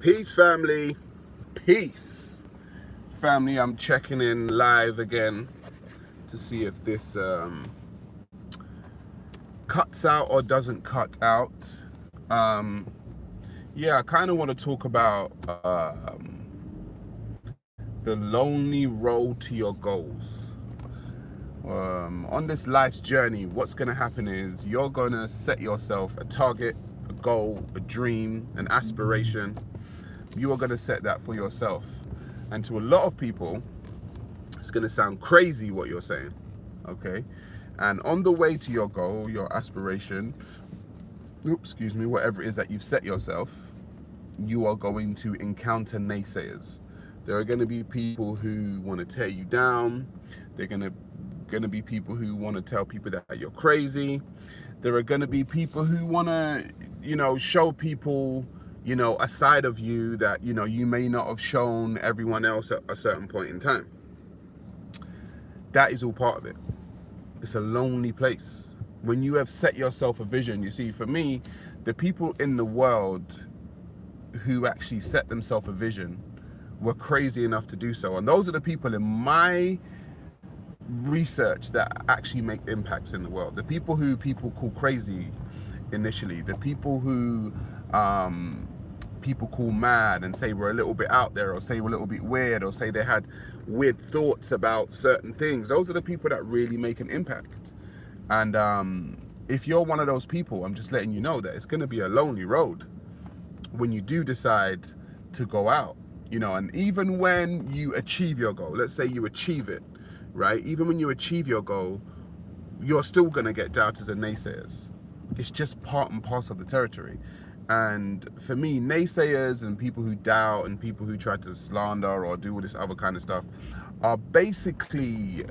Peace, family. Peace, family. I'm checking in live again to see if this cuts out or doesn't cut out. Um, yeah, I kind of want to talk about the lonely road to your goals. On this life's journey, what's going to happen is you're going to set yourself a target, a goal, a dream, an aspiration. You are going to set that for yourself. And to a lot of people, it's going to sound crazy what you're saying, okay? And on the way to your goal, your aspiration, whatever it is that you've set yourself, you are going to encounter naysayers. There are going to be people who want to tear you down. They're going to be people who want to tell people that you're crazy. There are going to be people who want to, show people, a side of you that, you may not have shown everyone else at a certain point in time. That is all part of it. It's a lonely place. When you have set yourself a vision, you see, for me, the people in the world who actually set themselves a vision were crazy enough to do so. And those are the people in my research that actually make impacts in the world. The people who people call crazy initially, the people who people call mad and say we're a little bit out there, or say we're a little bit weird, or say they had weird thoughts about certain things. Those are the people that really make an impact. And if you're one of those people, I'm just letting you know that it's going to be a lonely road when you do decide to go out, and even when you achieve your goal, let's say you achieve it, right? Even when you achieve your goal, you're still going to get doubters and naysayers. It's just part and parcel of the territory. And for me, naysayers and people who doubt and people who try to slander or do all this other kind of stuff are basically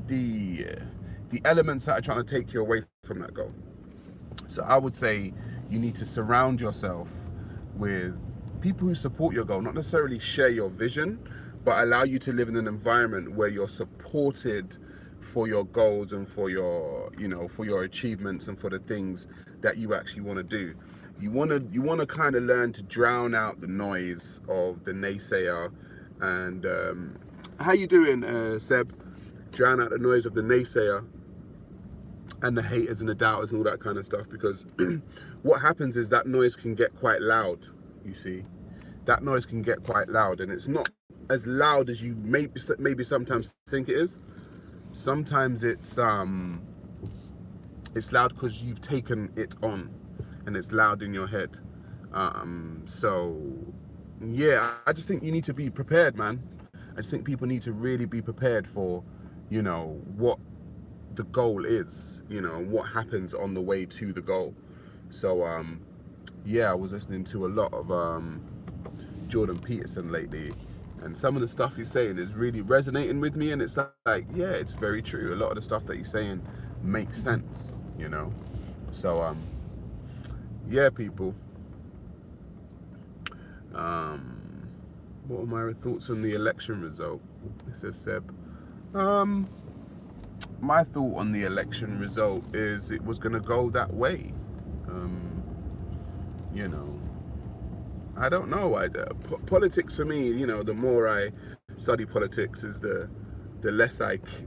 the elements that are trying to take you away from that goal. So I would say you need to surround yourself with people who support your goal, not necessarily share your vision, but allow you to live in an environment where you're supported for your goals and for your, for your achievements and for the things that you actually want to do. You want to kind of learn to drown out the noise of the naysayer. And how you doing, Seb? Drown out the noise of the naysayer and the haters and the doubters and all that kind of stuff, because what happens is that noise can get quite loud. You see, that noise can get quite loud, and it's not as loud as you maybe sometimes think it is. Sometimes it's loud because you've taken it on, and it's loud in your head. So yeah, I just think you need to be prepared, man. I just think people need to really be prepared for, what the goal is, what happens on the way to the goal. So yeah, I was listening to a lot of Jordan Peterson lately, and some of the stuff he's saying is really resonating with me, and it's like, yeah, it's very true. A lot of the stuff that he's saying makes sense, So yeah, people. What are my thoughts on the election result? It says Seb. My thought on the election result is it was going to go that way. You know, I don't know. Politics for me, the more I study politics, is the less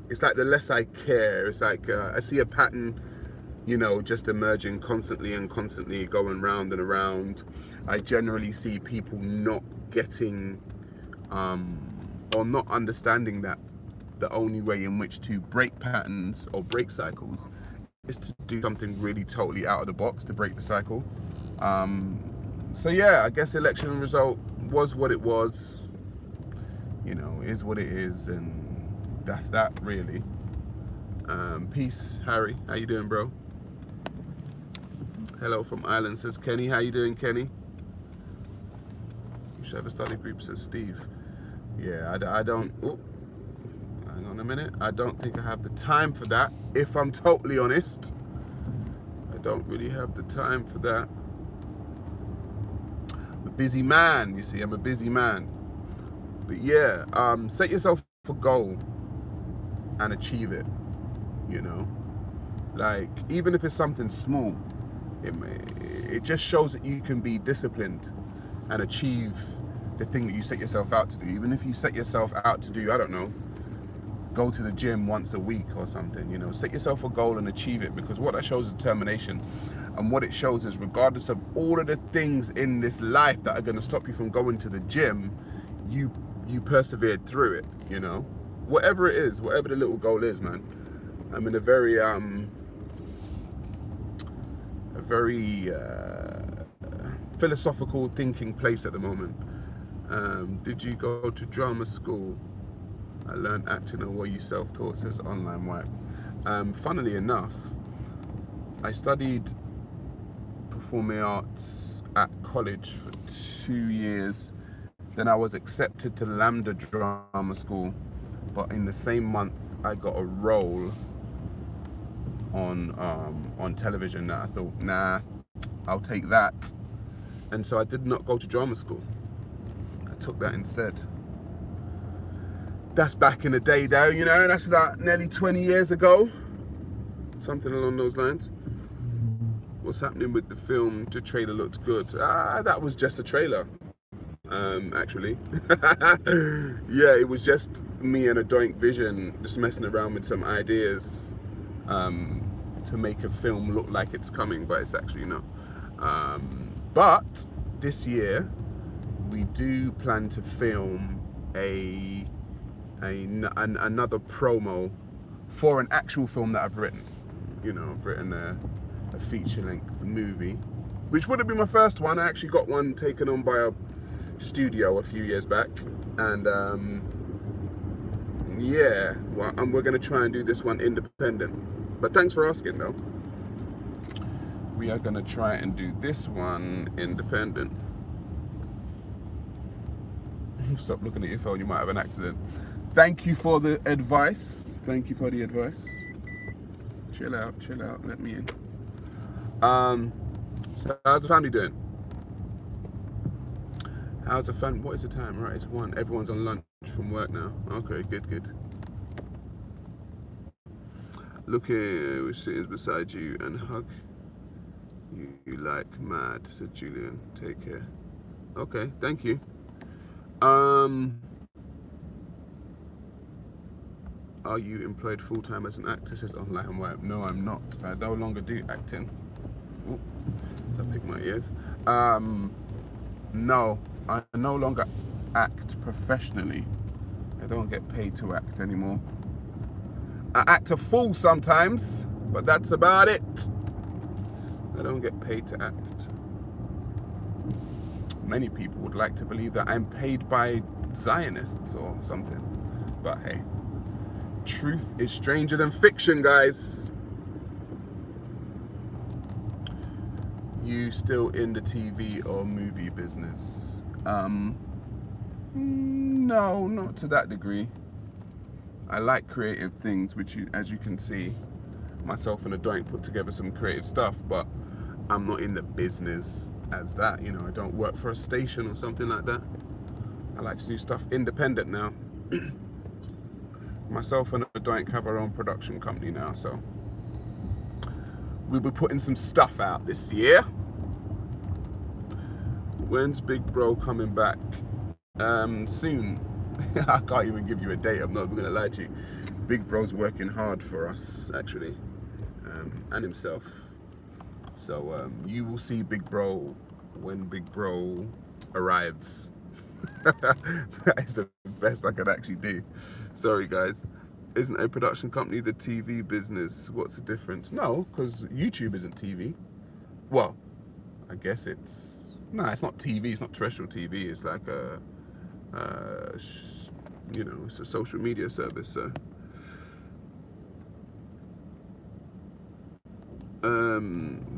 it's like the less I care. It's like I see a pattern, just emerging constantly and constantly, going round and around. I generally see people not getting or not understanding that the only way in which to break patterns or break cycles is to do something really totally out of the box to break the cycle. So yeah, I guess the election result was what it was, is what it is, and that's that really. Peace, Harry. How you doing, bro? Hello from Ireland, says Kenny. How you doing, Kenny? You should have a study group, says Steve. Yeah, I don't. Oh, hang on a minute. I don't think I have the time for that. If I'm totally honest, I don't really have the time for that. I'm a busy man. You see, I'm a busy man. But yeah, set yourself a goal and achieve it. Like, even if it's something small, it just shows that you can be disciplined and achieve the thing that you set yourself out to do. Even if you set yourself out to do, I don't know, go to the gym once a week or something, you know, set yourself a goal and achieve it, because what that shows is determination. And what it shows is, regardless of all of the things in this life that are going to stop you from going to the gym, you persevered through it, you know, whatever it is, whatever the little goal is, man. I'm in a very philosophical thinking place at the moment. Did you go to drama school? I learned acting, or were you self-taught, says Online Wipe. Funnily enough, I studied performing arts at college for 2 years. Then I was accepted to Lambda Drama School, but in the same month I got a role on television that I thought, nah, I'll take that. And so I did not go to drama school. I took that instead. That's back in the day though, you know, that's about nearly 20 years ago. Something along those lines. What's happening with the film? The trailer looked good. That was just a trailer, actually. Yeah, it was just me and a Doink Vision just messing around with some ideas to make a film look like it's coming, but it's actually not. But this year, we do plan to film another promo for an actual film that I've written. You know, I've written a feature-length movie, which would have been my first one. I actually got one taken on by a studio a few years back, and yeah, well, and we're going to try and do this one independent. But thanks for asking, though. We are going to try and do this one independent. Stop looking at your phone, you might have an accident. Thank you for the advice. Thank you for the advice. Chill out, let me in. So how's the family doing? How's the family? What is the time? Right, it's 1. Everyone's on lunch from work now. Okay, good. Look here, we're sitting beside you and hug you like mad, said Julian. Take care. Okay, thank you. Are you employed full-time as an actor, says Online Web? No, I'm not. I no longer do acting. Ooh, as I pick my ears. No, I no longer act professionally. I don't get paid to act anymore. I act a fool sometimes, but that's about it. I don't get paid to act. Many people would like to believe that I'm paid by Zionists or something, but hey, truth is stranger than fiction, guys. You still in the TV or movie business? No, not to that degree. I like creative things, which, as you can see, myself and a Doink put together some creative stuff, but I'm not in the business as that, you know. I don't work for a station or something like that. I like to do stuff independent now. Myself and a Doink have our own production company now, so we'll be putting some stuff out this year. When's Big Bro coming back? Soon. I can't even give you a date, I'm not even gonna lie to you. Big Bro's working hard for us, actually, and himself. So you will see Big Bro when Big Bro arrives. That is the best I could actually do. Sorry, guys. Isn't a production company the TV business? What's the difference? No, because YouTube isn't TV. Well, I guess it's... No, it's not TV. It's not terrestrial TV. It's like a... you know, it's a social media service, so...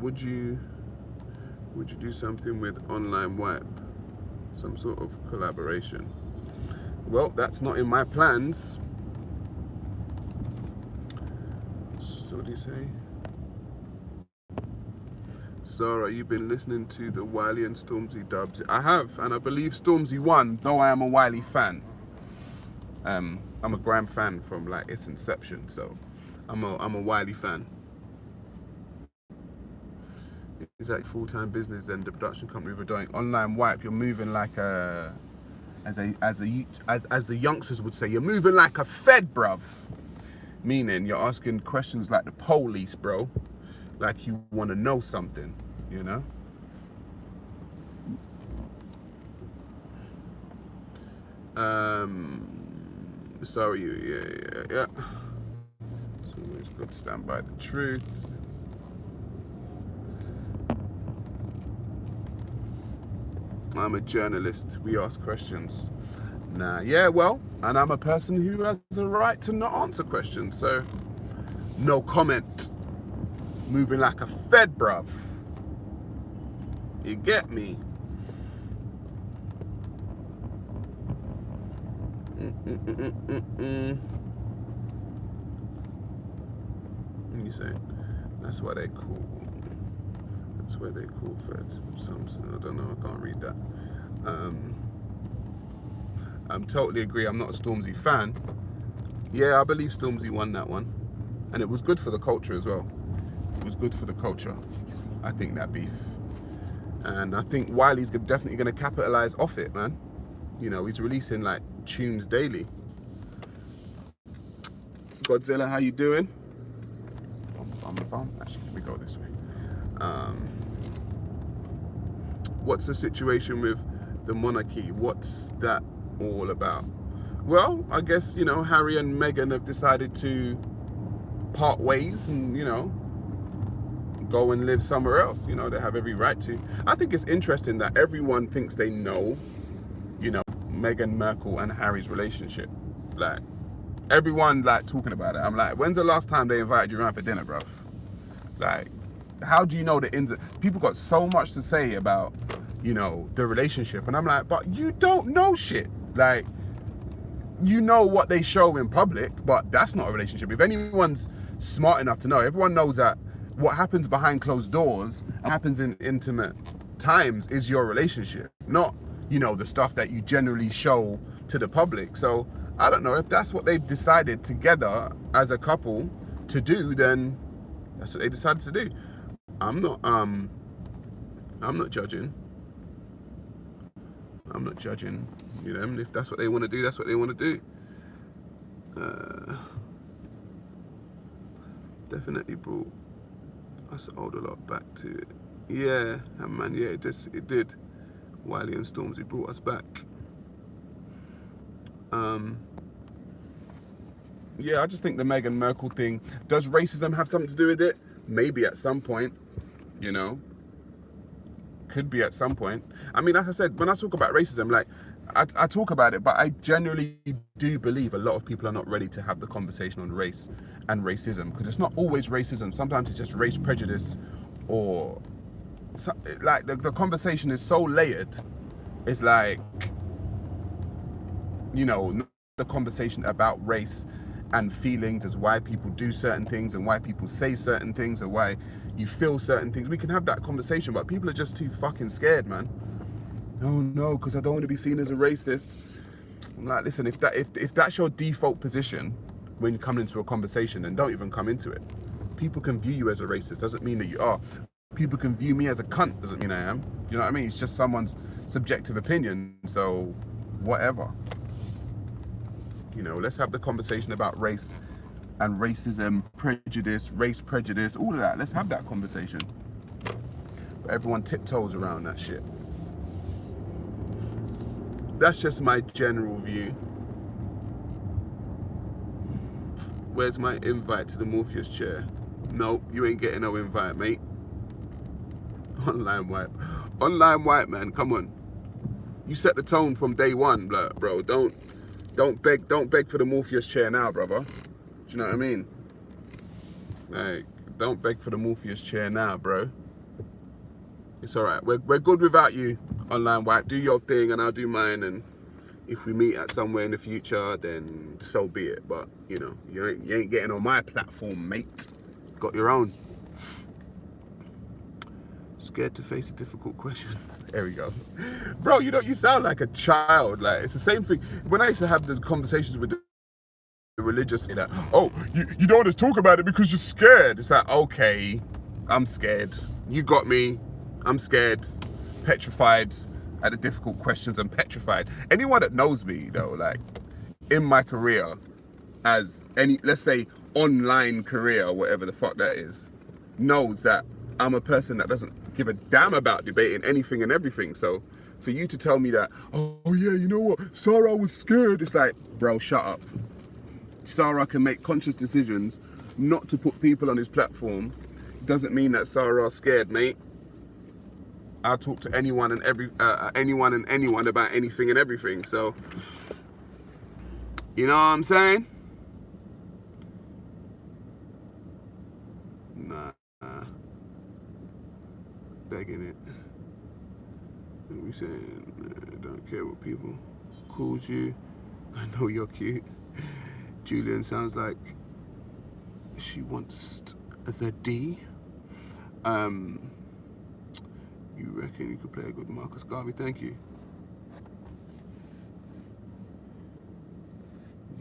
Would you do something with Online Wipe? Some sort of collaboration? Well, that's not in my plans. So what do you say? Sarah, you've been listening to the Wiley and Stormzy dubs. I have, and I believe Stormzy won, though I am a Wiley fan. I'm a Graham fan from like its inception, so I'm a Wiley fan. Is that full-time business? Then the production company we're doing online wipe. You're moving like a, as the youngsters would say, you're moving like a fed, bruv. Meaning you're asking questions like the police, bro. Like you want to know something, you know. Sorry, yeah. It's always good to stand by the truth. I'm a journalist. We ask questions. Nah, yeah, well, and I'm a person who has a right to not answer questions, so no comment. Moving like a fed, bruv. You get me? What you say? That's why they call. That's why they call fed. Something I don't know. I can't read that. I'm totally agree. I'm not a Stormzy fan. Yeah, I believe Stormzy won that one, and it was good for the culture as well. It was good for the culture. I think that beef, and I think Wiley's definitely going to capitalize off it, man. You know, he's releasing like tunes daily. Godzilla, how you doing? Actually, let me go this way. What's the situation with the monarchy? What's that all about? Well, I guess, you know, Harry and Meghan have decided to part ways and, you know, go and live somewhere else. You know, they have every right to. I think it's interesting that everyone thinks they know, you know, Meghan Markle and Harry's relationship. Like, everyone like talking about it. I'm like, when's the last time they invited you around for dinner, bro? Like, how do you know the ins? People got so much to say about, you know, the relationship, and I'm like, but you don't know shit. Like, you know what they show in public, but that's not a relationship. If anyone's smart enough to know, everyone knows that what happens behind closed doors and happens in intimate times is your relationship, not, you know, the stuff that you generally show to the public. So I don't know if that's what they've decided together as a couple to do, then that's what they decided to do. I'm not judging. I'm not judging, you know, if that's what they want to do, that's what they want to do. Definitely brought us old a lot back to it. Yeah, man, yeah, it did. Wiley and Stormzy brought us back. Yeah, I just think the Meghan Markle thing, does racism have something to do with it? Maybe at some point, you know. Could be at some point. I mean, like I said, when I talk about racism, like, I talk about it, but I generally do believe a lot of people are not ready to have the conversation on race and racism, because it's not always racism. Sometimes it's just race prejudice, or like the conversation is so layered. It's like, you know, the conversation about race and feelings as why people do certain things and why people say certain things and why you feel certain things. We can have that conversation, but people are just too fucking scared, man. Oh no, because I don't want to be seen as a racist. I'm like, listen, if that's your default position when you come into a conversation, then don't even come into it. People can view you as a racist, doesn't mean that you are. People can view me as a cunt, doesn't mean I am. You know what I mean? It's just someone's subjective opinion, so whatever. You know, let's have the conversation about race and racism, prejudice, race prejudice, all of that. Let's have that conversation. But everyone tiptoes around that shit. That's just my general view. Where's my invite to the Morpheus chair? No, you ain't getting no invite, mate. Online wipe. Online wipe, man, come on. You set the tone from day one, bro. Don't beg for the Morpheus chair now, brother. Do you know what I mean? Like, don't beg for the Morpheus chair now, bro. It's all right. We're good without you, online wipe. Do your thing and I'll do mine. And if we meet at somewhere in the future, then so be it. But you know, you ain't getting on my platform, mate. Got your own. Scared to face a difficult question. There we go. Bro, you know, you sound like a child. Like, it's the same thing. When I used to have the conversations with the religious, that, oh, you don't want to talk about it because you're scared. It's like, okay, I'm scared. You got me. I'm scared, petrified at the difficult questions. I'm petrified. Anyone that knows me though, like in my career, as any, let's say, online career or whatever the fuck that is, knows that I'm a person that doesn't give a damn about debating anything and everything. So for you to tell me that, oh yeah, you know what, Sarah was scared, it's like, bro, shut up. Sarah can make conscious decisions not to put people on his platform. Doesn't mean that Sarah's scared, mate. I'll talk to anyone and anyone about anything and everything. So, you know what I'm saying? Nah, begging it. What are we saying? Don't care what people calls you. I know you're cute. Julian sounds like she wants the D. You reckon you could play a good Marcus Garvey? Thank you.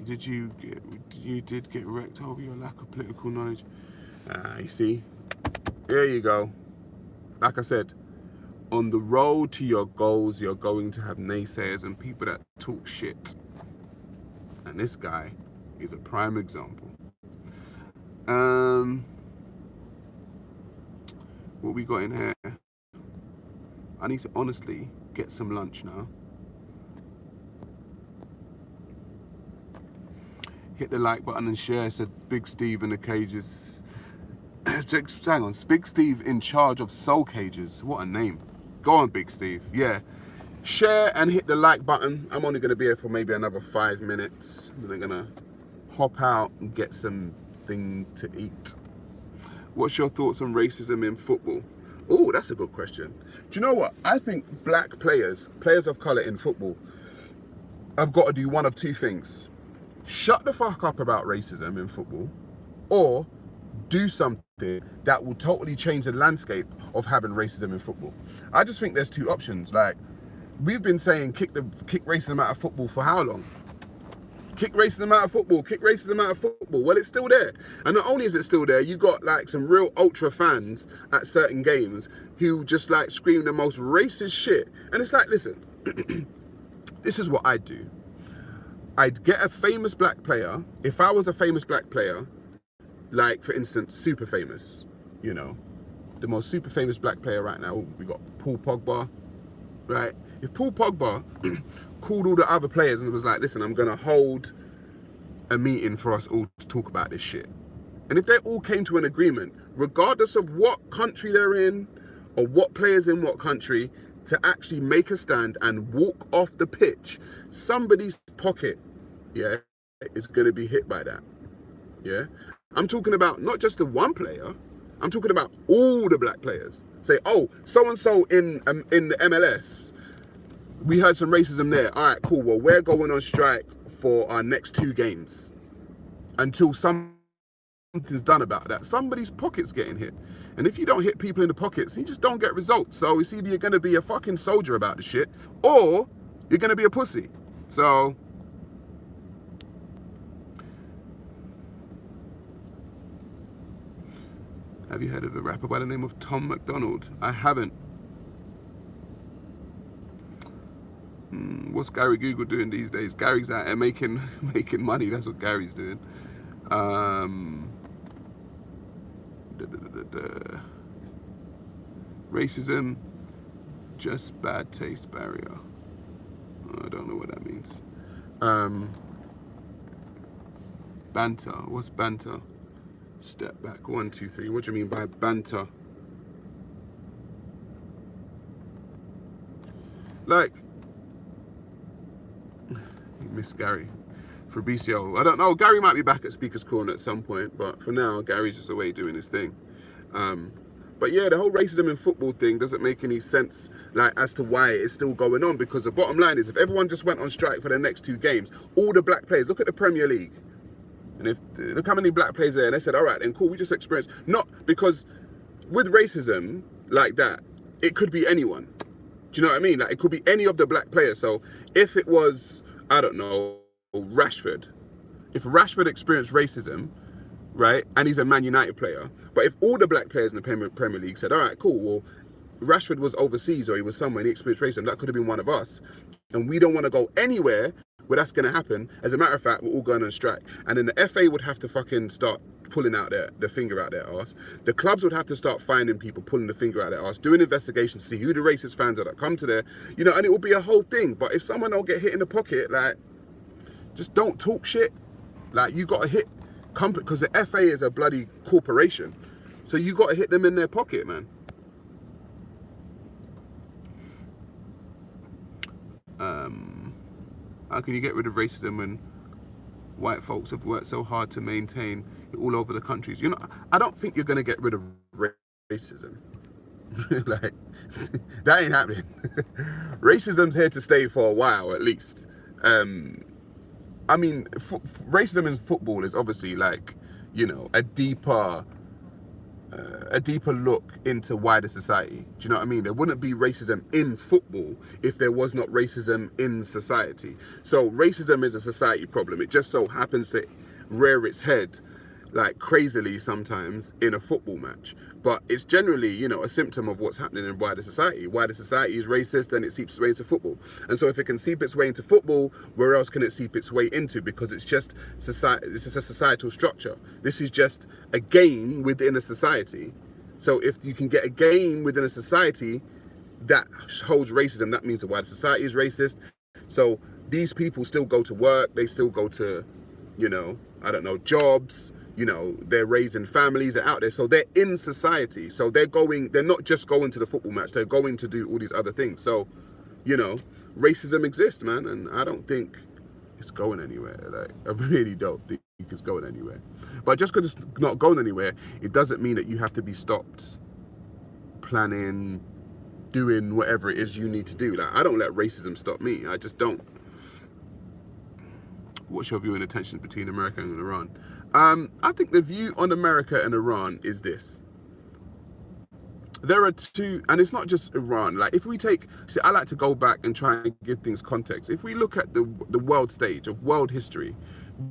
You did get wrecked over your lack of political knowledge. You see, there you go. Like I said, on the road to your goals, you're going to have naysayers and people that talk shit. And this guy is a prime example. What we got in here? I need to honestly get some lunch now. Hit the like button and share, said Big Steve in the cages. Hang on, Big Steve in charge of Soul Cages. What a name. Go on, Big Steve. Yeah. Share and hit the like button. I'm only going to be here for maybe another 5 minutes. And I'm going to hop out and get something to eat. What's your thoughts on racism in football? Oh, that's a good question. Do you know what? I think black players of colour in football, have got to do one of two things. Shut the fuck up about racism in football, or do something that will totally change the landscape of having racism in football. I just think there's two options. Like, we've been saying kick racism out of football for how long? Kick racism out of football, kick racism out of football. Well, it's still there. And not only is it still there, you got like some real ultra fans at certain games who just like scream the most racist shit. And it's like, listen, this is what I'd do. I'd get a famous black player. If I was a famous black player, like for instance, super famous, you know, the most super famous black player right now, we got Paul Pogba, right? If Paul Pogba called all the other players and was like, listen, I'm going to hold a meeting for us all to talk about this shit. And if they all came to an agreement, regardless of what country they're in or what player's in what country, to actually make a stand and walk off the pitch, somebody's pocket, yeah, is going to be hit by that, yeah? I'm talking about not just the one player, I'm talking about all the black players. Say, oh, so-and-so in the MLS, we heard some racism there. All right, cool. Well, we're going on strike for our next 2 games until something's done about that. Somebody's pocket's getting hit. And if you don't hit people in the pockets, you just don't get results. So it's either you're going to be a fucking soldier about the shit or you're going to be a pussy. So have you heard of a rapper by the name of Tom McDonald? I haven't. What's Gary Google doing these days? Gary's out there making money. That's what Gary's doing. Racism, just bad taste barrier. I don't know what that means. Banter. What's banter? Step back. 1, 2, 3. What do you mean by banter? Like, Miss Gary. Fabricio. I don't know. Gary might be back at Speaker's Corner at some point, but for now, Gary's just away doing his thing. But yeah, the whole racism in football thing doesn't make any sense, like, as to why it's still going on, because the bottom line is, if everyone just went on strike for the next 2 games, all the black players, look at the Premier League, and if look how many black players there, and they said, all right, then cool, we just experienced, not because with racism like that, it could be anyone. Do you know what I mean? Like, it could be any of the black players. So if it was, I don't know, Rashford, if Rashford experienced racism, right, and he's a Man United player, but if all the black players in the Premier League said, all right, cool, well, Rashford was overseas or he was somewhere and he experienced racism, that could have been one of us. And we don't want to go anywhere where that's going to happen. As a matter of fact, we're all going on strike. And then the FA would have to fucking start pulling out the finger out their arse. The clubs would have to start finding people, pulling the finger out their arse, doing investigations to see who the racist fans are that come to there, you know, and it will be a whole thing. But if someone don't get hit in the pocket, like, just don't talk shit. Like, you got to hit company, because the FA is a bloody corporation. So you got to hit them in their pocket, man. How can you get rid of racism when white folks have worked so hard to maintain it all over the countries? You know, I don't think you're going to get rid of racism. Like, that ain't happening. Racism's here to stay for a while, at least. I mean, racism in football is obviously, like, you know, a deeper look into wider society. Do you know what I mean? There wouldn't be racism in football if there was not racism in society. So racism is a society problem. It just so happens to rear its head like crazily sometimes in a football match. But it's generally, you know, a symptom of what's happening in wider society. Wider society is racist, and it seeps its way into football. And so if it can seep its way into football, where else can it seep its way into? Because it's just society. This is a societal structure. This is just a game within a society. So if you can get a game within a society that holds racism, that means the wider society is racist. So these people still go to work. They still go to, you know, I don't know, jobs. You know, they're raising families, they're out there. So they're in society. So they're not just going to the football match, they're going to do all these other things. So, you know, racism exists, man. And I don't think it's going anywhere. Like, I really don't think it's going anywhere. But just because it's not going anywhere, it doesn't mean that you have to be stopped planning, doing whatever it is you need to do. Like, I don't let racism stop me. I just don't. What's your view on the tensions between America and Iran? I think the view on America and Iran is this. There are two, and it's not just Iran. Like, if we take, see, I like to go back and try and give things context. If we look at the world stage of world history,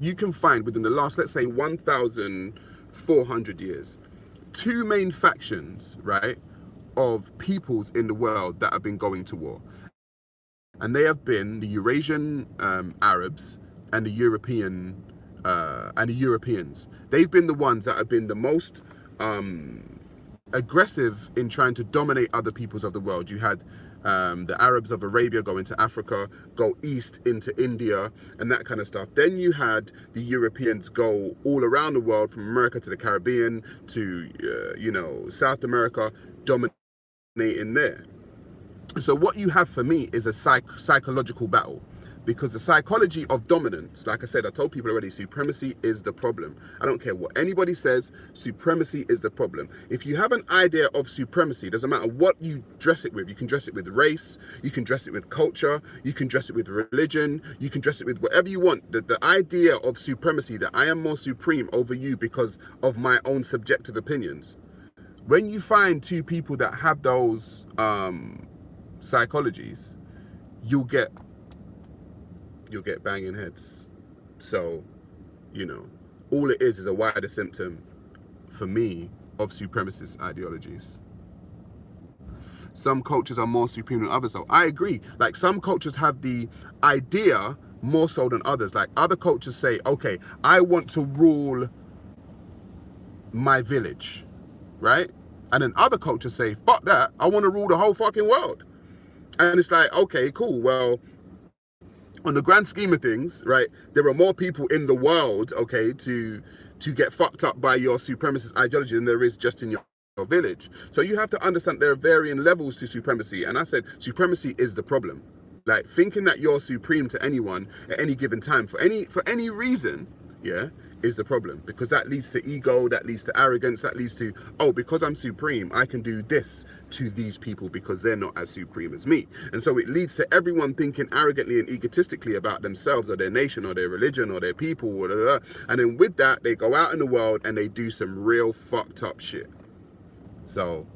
you can find within the last, let's say, 1,400 years, two main factions, right, of peoples in the world that have been going to war. And they have been the Eurasian Arabs and the Europeans. They've been the ones that have been the most aggressive in trying to dominate other peoples of the world. You had the Arabs of Arabia go into Africa, go east into India, and that kind of stuff. Then you had the Europeans go all around the world, from America to the Caribbean to, you know, South America, dominating there. So what you have for me is a psychological battle. Because the psychology of dominance, like I said, I told people already, supremacy is the problem. I don't care what anybody says, supremacy is the problem. If you have an idea of supremacy, it doesn't matter what you dress it with. You can dress it with race, you can dress it with culture, you can dress it with religion, you can dress it with whatever you want. The idea of supremacy, that I am more supreme over you because of my own subjective opinions. When you find two people that have those psychologies, you'll get banging heads. So, you know, all it is a wider symptom for me of supremacist ideologies. Some cultures are more supreme than others, though. I agree. Like, some cultures have the idea more so than others. Like, other cultures say, okay, I want to rule my village, right? And then other cultures say, fuck that, I want to rule the whole fucking world. And it's like, okay, cool, well, on the grand scheme of things, right, there are more people in the world, okay, to get fucked up by your supremacist ideology than there is just in your village. So you have to understand there are varying levels to supremacy. And I said supremacy is the problem. Like, thinking that you're supreme to anyone at any given time for any reason, yeah, is the problem. Because that leads to ego, that leads to arrogance, that leads to, oh, because I'm supreme, I can do this to these people because they're not as supreme as me. And so it leads to everyone thinking arrogantly and egotistically about themselves or their nation or their religion or their people, or blah, blah, blah. And then with that, they go out in the world and they do some real fucked up shit. So,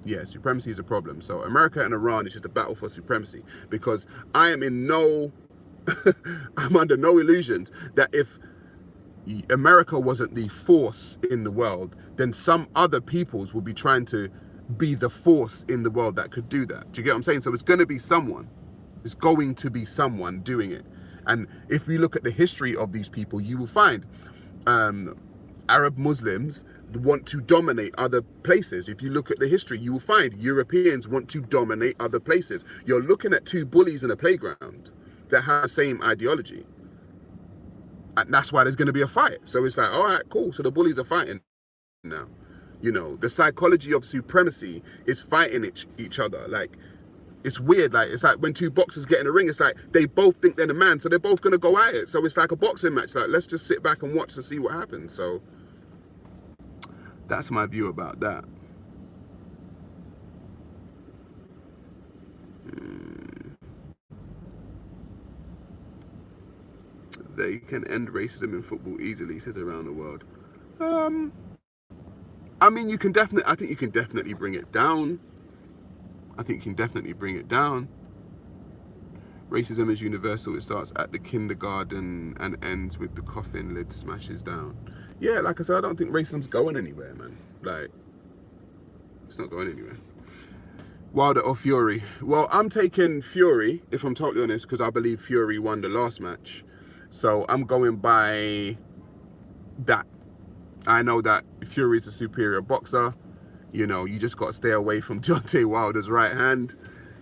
yeah, supremacy is a problem. So America and Iran is just a battle for supremacy, because I am in no, I'm under no illusions that if America wasn't the force in the world, then some other peoples will be trying to be the force in the world that could do that. Do you get what I'm saying? So it's going to be someone. It's going to be someone doing it. And if we look at the history of these people, you will find Arab Muslims want to dominate other places. If you look at the history, you will find Europeans want to dominate other places. You're looking at two bullies in a playground that have the same ideology. And that's why there's going to be a fight. So it's like, all right, cool. So the bullies are fighting now. You know, the psychology of supremacy is fighting each other. Like, it's weird. Like, it's like when two boxers get in a ring, it's like they both think they're the man, so they're both going to go at it. So it's like a boxing match. Like, let's just sit back and watch and see what happens. So that's my view about that. They can end racism in football easily, says Around the World. I mean, you can definitely, I think you can definitely bring it down. I think you can definitely bring it down. Racism is universal. It starts at the kindergarten and ends with the coffin lid smashes down. Yeah, like I said, I don't think racism's going anywhere, man. Like, it's not going anywhere. Wilder or Fury? Well, I'm taking Fury, if I'm totally honest, because I believe Fury won the last match. So I'm going by that. I know that Fury's a superior boxer. You know, you just got to stay away from Deontay Wilder's right hand.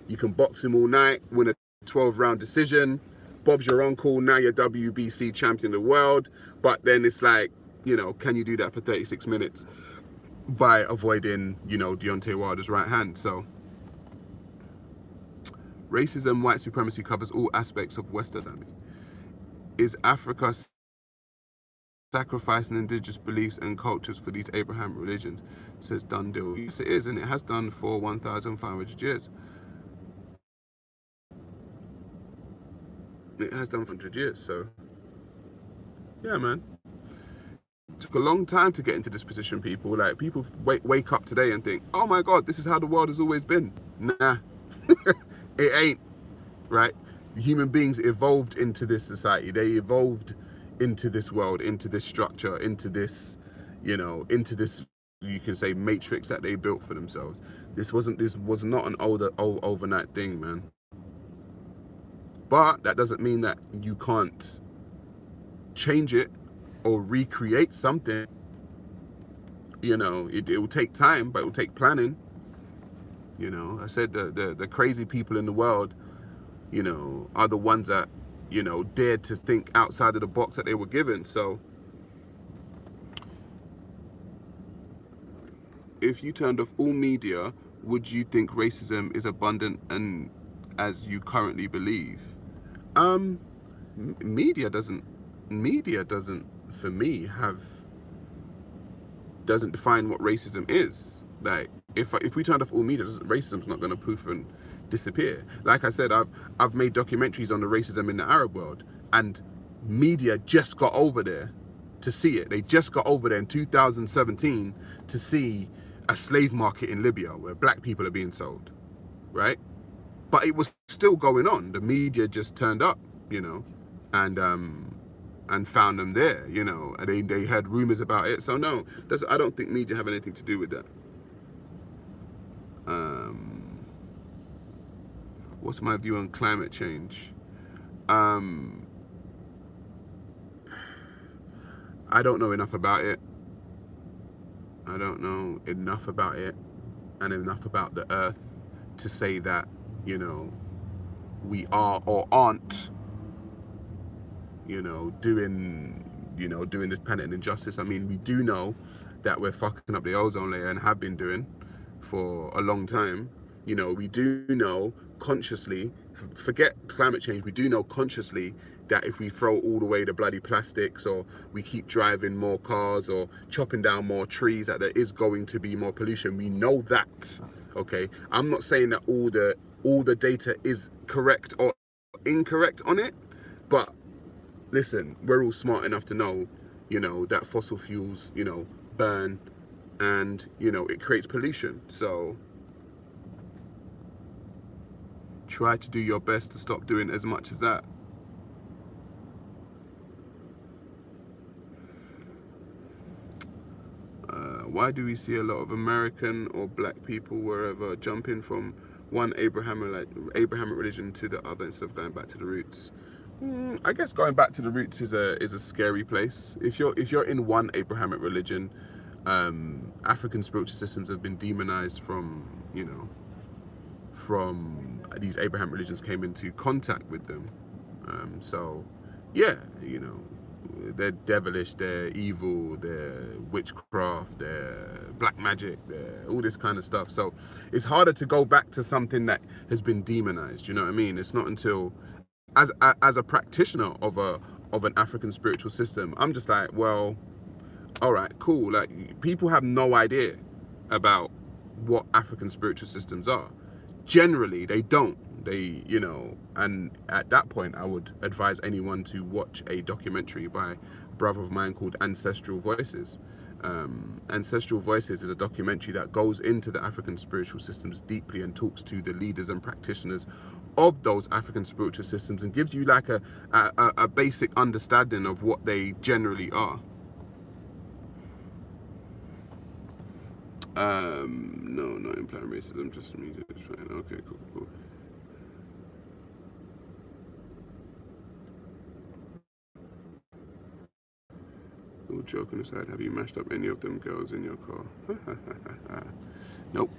You can box him all night, win a 12-round decision. Bob's your uncle, now you're WBC champion of the world. But then it's like, you know, can you do that for 36 minutes by avoiding, you know, Deontay Wilder's right hand? So racism, white supremacy covers all aspects of Western. Is Africa sacrificing indigenous beliefs and cultures for these Abrahamic religions, says Dundee. Yes, it is, and it has done for 1,500 years. It has done for 100 years, so yeah, man. It took a long time to get into this position, people. Like, people wake up today and think, oh my God, this is how the world has always been. Nah, it ain't, right? Human beings evolved into this society. They evolved into this world, into this structure, into this, you know, into this, you can say, matrix that they built for themselves. This was not an overnight thing, man. But that doesn't mean that you can't change it or recreate something. You know, it will take time, but it will take planning. You know, I said the crazy people in the world, you know, are the ones that, you know, dared to think outside of the box that they were given. So if you turned off all media, would you think racism is abundant and as you currently believe? Media doesn't for me doesn't define what racism is. Like, if we turned off all media, racism's not going to poof and disappear. Like I said, I've made documentaries on the racism in the Arab world, and media just got over there to see it. They just got over there in 2017 to see a slave market in Libya where black people are being sold, right? But it was still going on. The media just turned up, you know, and found them there, you know, and they heard rumors about it. So no, I don't think media have anything to do with that. What's my view on climate change? I don't know enough about it. I don't know enough about it and enough about the earth to say that, you know, we are or aren't, you know, doing this planet an injustice. I mean, we do know that we're fucking up the ozone layer and have been doing for a long time. You know, we do know consciously, forget climate change, we do know consciously that if we throw all away the bloody plastics, or we keep driving more cars or chopping down more trees, that there is going to be more pollution. We know that, okay? I'm not saying that all the data is correct or incorrect on it, but listen, we're all smart enough to know, you know, that fossil fuels, you know, burn, and, you know, it creates pollution. So try to do your best to stop doing as much as that. Why do we see a lot of American or black people wherever jumping from one Abrahamic religion to the other instead of going back to the roots? I guess going back to the roots is a scary place. If you're in one Abrahamic religion, African spiritual systems have been demonized from these Abrahamic religions came into contact with them. So yeah, they're devilish, they're evil, they're witchcraft, they're black magic, they're all this kind of stuff. So it's harder to go back to something that has been demonized. You know what I mean? It's not until as a practitioner of an African spiritual system, I'm just like, well, all right, cool. Like, people have no idea about what African spiritual systems are. Generally, they don't. And at that point, I would advise anyone to watch a documentary by a brother of mine called Ancestral Voices. Ancestral Voices is a documentary that goes into the African spiritual systems deeply and talks to the leaders and practitioners of those African spiritual systems and gives you like a basic understanding of what they generally are. No, not implying racism, just me. Okay, cool. All joking aside, have you mashed up any of them girls in your car? Nope.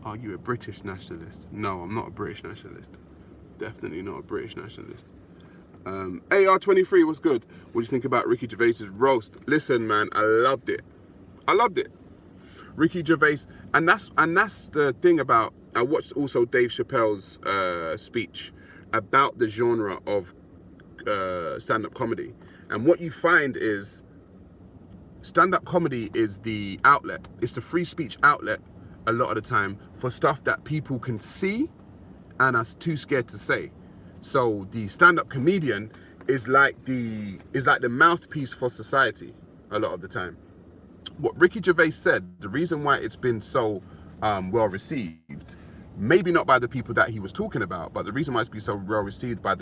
Are you a British nationalist? No, I'm not a British nationalist. Definitely not a British nationalist. AR23 was good. What do you think about Ricky Gervais's roast? Listen, man, I loved it. Ricky Gervais, and that's the thing about. I watched also Dave Chappelle's speech about the genre of stand-up comedy, and what you find is stand-up comedy is the outlet. It's the free speech outlet a lot of the time for stuff that people can see and are too scared to say. So the stand-up comedian is like the mouthpiece for society a lot of the time. What Ricky Gervais said, the reason why it's been so well received, maybe not by the people that he was talking about, but the reason why it's been so well received by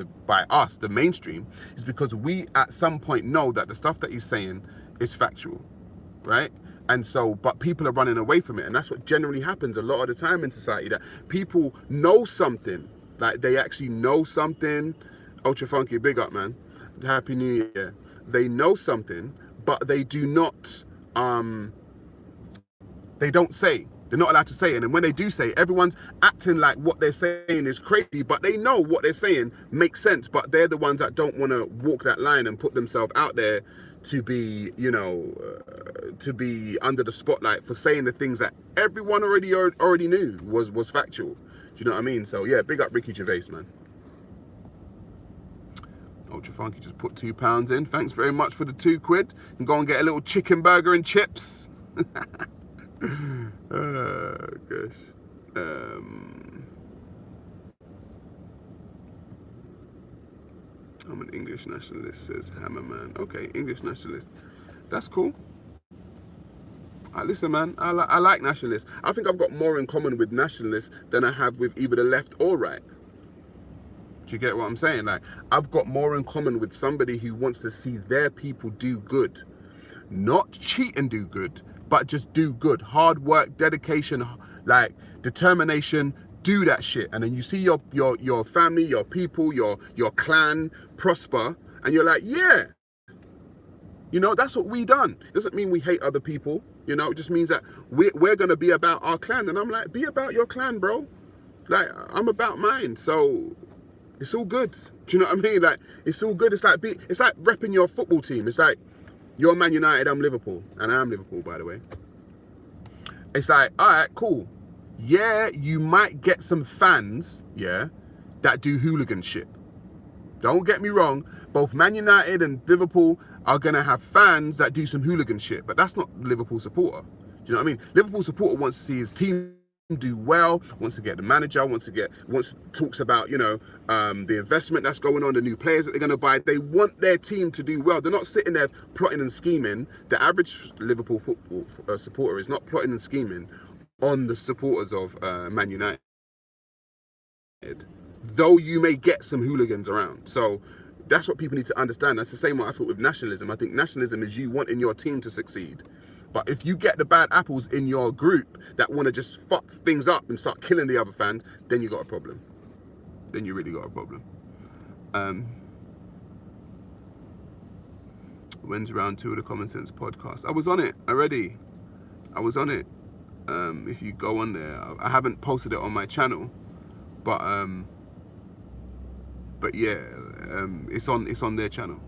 us, the mainstream, is because we at some point know that the stuff that he's saying is factual, right? And so, but people are running away from it, and that's what generally happens a lot of the time in society, that people know something, like they actually know something. Ultra Funky, big up, man. Happy New Year. They know something, but they do not, they don't say. They're not allowed to say it. And when they do say it, everyone's acting like what they're saying is crazy, but they know what they're saying makes sense, but they're the ones that don't want to walk that line and put themselves out there to be, to be under the spotlight for saying the things that everyone already knew was factual. Do you know what I mean? So yeah, big up Ricky Gervais, man. Ultra Funky just put £2 in. Thanks very much for the £2. And go and get a little chicken burger and chips. Oh, gosh. I'm an English nationalist, says Hammerman. Okay, English nationalist. That's cool. Listen, man, I like nationalists. I think I've got more in common with nationalists than I have with either the left or right. Do you get what I'm saying? Like, I've got more in common with somebody who wants to see their people do good. Not cheat and do good, but just do good. Hard work, dedication, like determination, do that shit. And then you see your family, your people, your clan prosper, and you're like, yeah. That's what we done. Doesn't mean we hate other people. It just means that we're gonna be about our clan. And I'm like, be about your clan, bro. Like, I'm about mine. So it's all good. Do you know what I mean? Like, it's all good. It's like repping your football team. It's like, you're Man United, I'm Liverpool. And I am Liverpool, by the way. It's like, all right, cool. Yeah, you might get some fans, yeah, that do hooligan shit. Don't get me wrong. Both Man United and Liverpool are going to have fans that do some hooligan shit. But that's not Liverpool supporter. Do you know what I mean? Liverpool supporter wants to see his team do well, wants to get the manager, talks about, the investment that's going on, the new players that they're going to buy. They want their team to do well. They're not sitting there plotting and scheming. The average Liverpool football supporter is not plotting and scheming on the supporters of Man United, though you may get some hooligans around. So That's what people need to understand. That's the same what I thought with nationalism. I think nationalism is you wanting your team to succeed. But if you get the bad apples in your group that want to just fuck things up and start killing the other fans, then you got a problem. Then you really got a problem. When's round 2 of the Common Sense podcast? I was on it already. I was on it. If you go on there, I haven't posted it on my channel, but yeah, it's on their channel.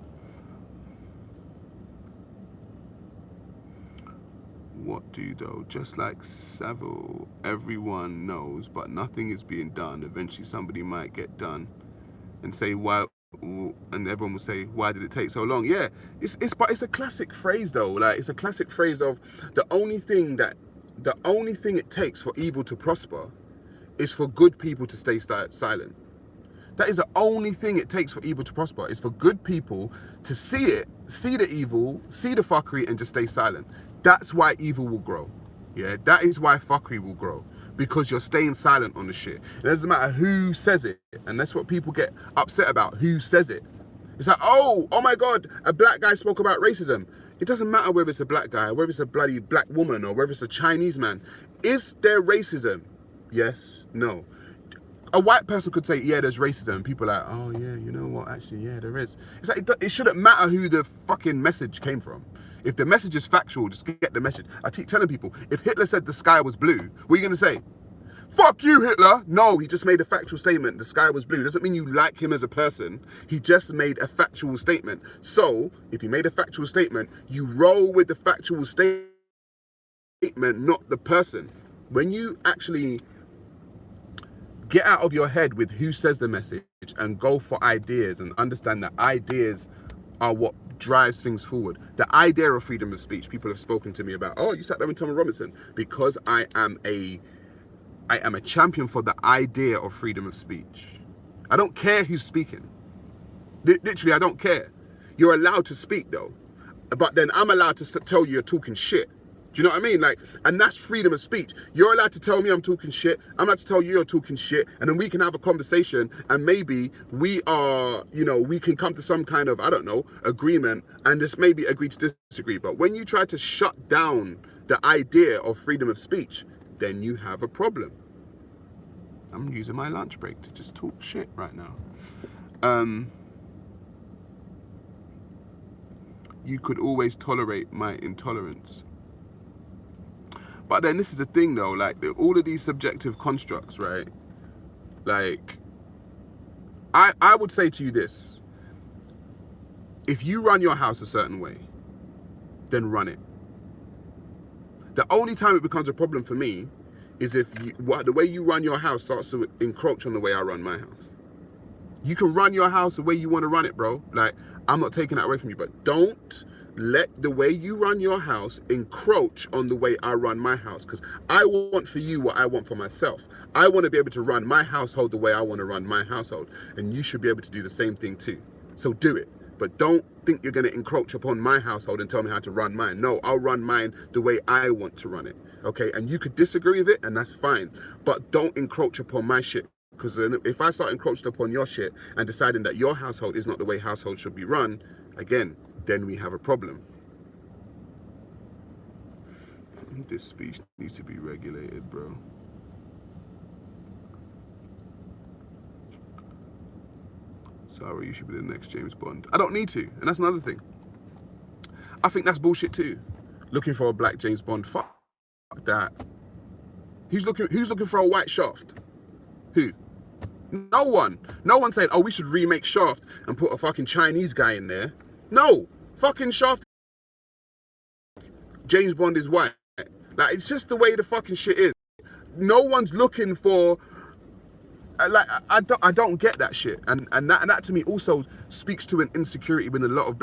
What do though? Just like Savile, everyone knows, but nothing is being done. Eventually somebody might get done and say why, and everyone will say, why did it take so long? Yeah, but it's a classic phrase though. Like, it's a classic phrase of the only thing it takes for evil to prosper is for good people to stay silent. That is the only thing it takes for evil to prosper, is for good people to see it, see the evil, see the fuckery, and just stay silent. That's why evil will grow. Yeah, that is why fuckery will grow. Because you're staying silent on the shit. It doesn't matter who says it. And that's what people get upset about, who says it. It's like, oh my God, a black guy spoke about racism. It doesn't matter whether it's a black guy, whether it's a bloody black woman, or whether it's a Chinese man. Is there racism? Yes, no. A white person could say, yeah, there's racism. And people are like, oh yeah, you know what, actually, yeah, there is. It's like, it shouldn't matter who the fucking message came from. If the message is factual, just get the message. I keep telling people, if Hitler said the sky was blue, what are you gonna say? Fuck you, Hitler. No, he just made a factual statement. The sky was blue. Doesn't mean you like him as a person. He just made a factual statement. So if he made a factual statement, you roll with the factual statement, not the person. When you actually get out of your head with who says the message and go for ideas and understand that ideas are what drives things forward. The idea of freedom of speech, people have spoken to me about, oh, you sat there with Thomas Robinson, because I am a champion for the idea of freedom of speech. I don't care who's speaking. Literally, I don't care. You're allowed to speak though, but then I'm allowed to tell you you're talking shit. Do you know what I mean? Like, and that's freedom of speech. You're allowed to tell me I'm talking shit. I'm allowed to tell you you're talking shit. And then we can have a conversation and maybe we are, we can come to some kind of, I don't know, agreement and just maybe agree to disagree. But when you try to shut down the idea of freedom of speech, then you have a problem. I'm using my lunch break to just talk shit right now. You could always tolerate my intolerance. But then this is the thing though, like all of these subjective constructs, right? Like, I would say to you this. If you run your house a certain way, then run it. The only time it becomes a problem for me is if the way you run your house starts to encroach on the way I run my house. You can run your house the way you want to run it, bro. Like, I'm not taking that away from you, but don't let the way you run your house encroach on the way I run my house. Because I want for you what I want for myself. I want to be able to run my household the way I want to run my household. And you should be able to do the same thing too. So do it. But don't think you're going to encroach upon my household and tell me how to run mine. No, I'll run mine the way I want to run it. Okay? And you could disagree with it, and that's fine. But don't encroach upon my shit. Because if I start encroaching upon your shit and deciding that your household is not the way household should be run, again, then we have a problem. This speech needs to be regulated, bro. Sorry, you should be the next James Bond. I don't need to, and that's another thing. I think that's bullshit too. Looking for a black James Bond, fuck that. Who's looking for a white Shaft? Who? No one. No one said, oh, we should remake Shaft and put a fucking Chinese guy in there. No. Fucking Shaft. James Bond is white. Like, it's just the way the fucking shit is. No one's looking for... Like, I don't get that shit. And that to me also speaks to an insecurity with a lot of